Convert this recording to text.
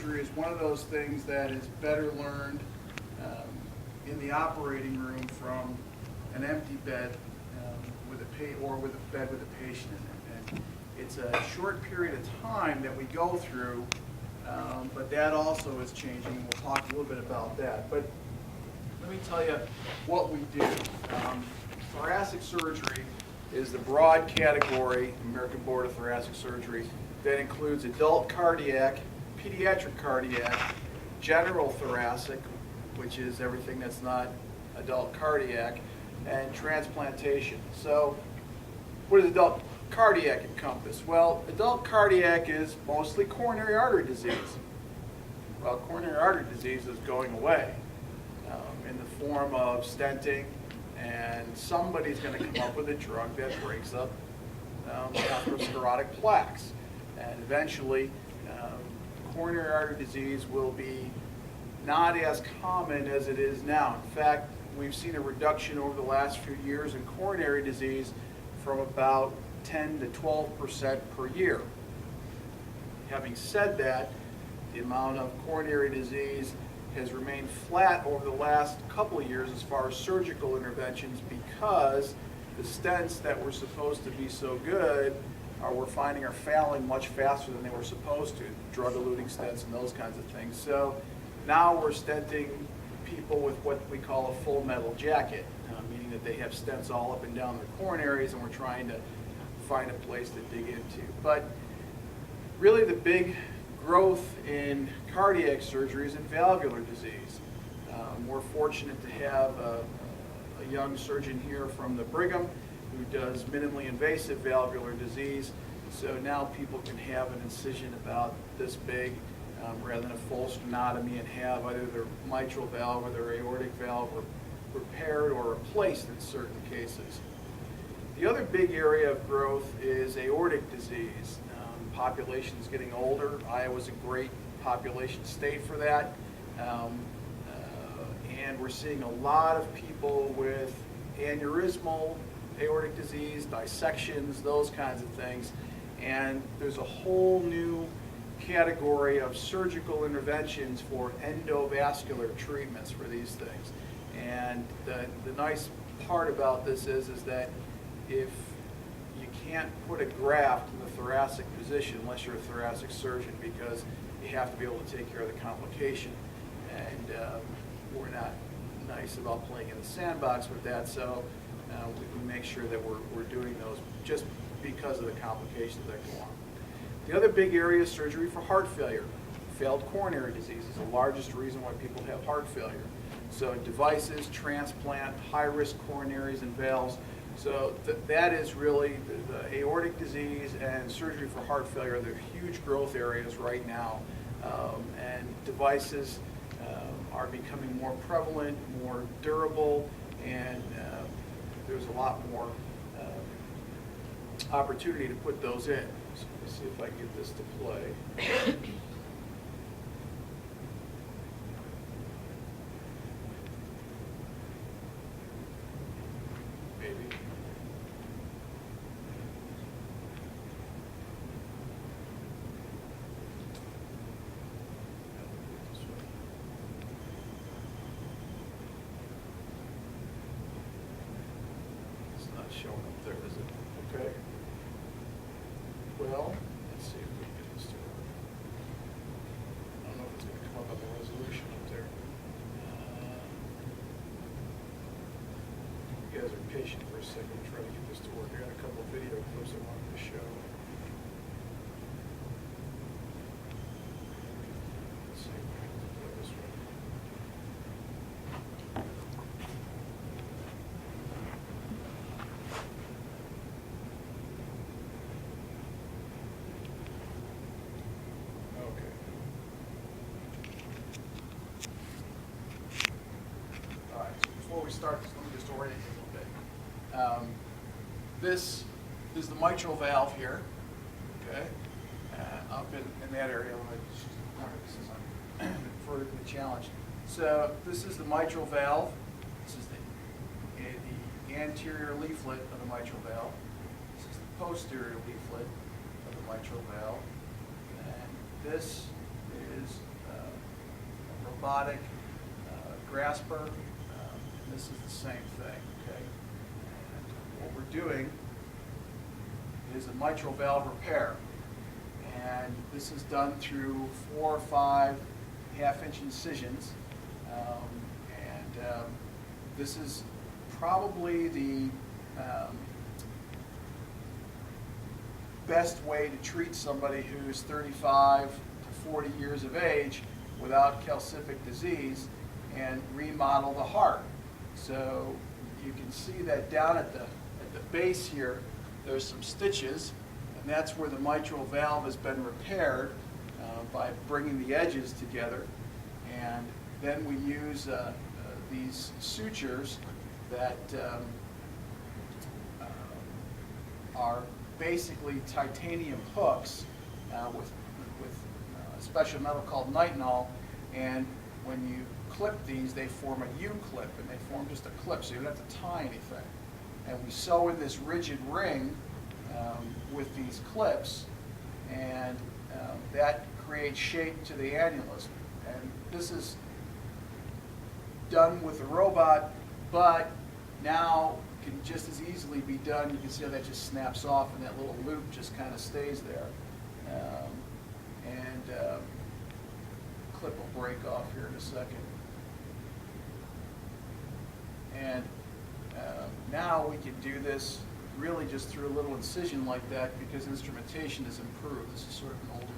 surgery is one of those things that is better learned in the operating room from an empty bed with a bed with a patient in it. And it's a short period of time that we go through, but that also is changing, and we'll talk a little bit about that. But let me tell you what we do. Thoracic surgery is the broad category, American Board of Thoracic Surgery, that includes adult cardiac, pediatric cardiac, general thoracic, which is everything that's not adult cardiac, and transplantation. So what does adult cardiac encompass? Well, adult cardiac is mostly coronary artery disease. Well, coronary artery disease is going away in the form of stenting, and somebody's going to come up with a drug that breaks up atherosclerotic plaques. And eventually, coronary artery disease will be not as common as it is now. In fact, we've seen a reduction over the last few years in coronary disease from about 10 to 12% per year. Having said that, the amount of coronary disease has remained flat over the last couple of years as far as surgical interventions, because the stents that were supposed to be so good we're finding are failing much faster than they were supposed to, drug-eluting stents and those kinds of things. So now we're stenting people with what we call a full metal jacket, meaning that they have stents all up and down their coronaries, and we're trying to find a place to dig into. But really the big growth in cardiac surgery is in valvular disease. We're fortunate to have a young surgeon here from the Brigham who does minimally invasive valvular disease. So now people can have an incision about this big rather than a full sternotomy, and have either their mitral valve or their aortic valve repaired or replaced in certain cases. The other big area of growth is aortic disease. Population is getting older. Iowa's a great population state for that. And we're seeing a lot of people with aneurysmal aortic disease, dissections, those kinds of things. And there's a whole new category of surgical interventions for endovascular treatments for these things. And the nice part about this is that if you can't put a graft in the thoracic position unless you're a thoracic surgeon, because you have to be able to take care of the complication. And we're not nice about playing in the sandbox with that, so we make sure that we're doing those just because of the complications that go on. The other big area is surgery for heart failure. Failed coronary disease is the largest reason why people have heart failure. So devices, transplant, high-risk coronaries and valves. So that is really the aortic disease and surgery for heart failure. They're huge growth areas right now. And devices are becoming more prevalent, more durable, and there's a lot more opportunity to put those in. So let's see if I can get this to play. Maybe. It's not showing up there, is it? Okay. Well, let's see if we can get this to work. I don't know if it's going to come up on the resolution up there. You guys are patient for a second. Try to get this to work. I got a couple of video clips I wanted to show. Let's see if we can play this one. Okay. All right, so before we start this, let me just orient you a little bit. This is the mitral valve here, okay? Up in that area. All right, this is vertically challenged. So this is the mitral valve. This is the anterior leaflet of the mitral valve. This is the posterior leaflet of the mitral valve. And this is robotic grasper. This is the same thing, okay? And what we're doing is a mitral valve repair. And this is done through 4 or 5 half-inch incisions. This is probably the best way to treat somebody who's 35 to 40 years of age without calcific disease and remodel the heart. So you can see that down at the base here, there's some stitches, and that's where the mitral valve has been repaired by bringing the edges together. And then we use these sutures that are basically titanium hooks with a special metal called nitinol, and when you clip these, they form a U-clip, and they form just a clip, so you don't have to tie anything. And we sew in this rigid ring with these clips, and that creates shape to the annulus. And this is done with a robot, but now can just as easily be done. You can see how that just snaps off, and that little loop just kind of stays there. Clip will break off here in a second. And now we can do this really just through a little incision like that because instrumentation is improved. This is sort of an older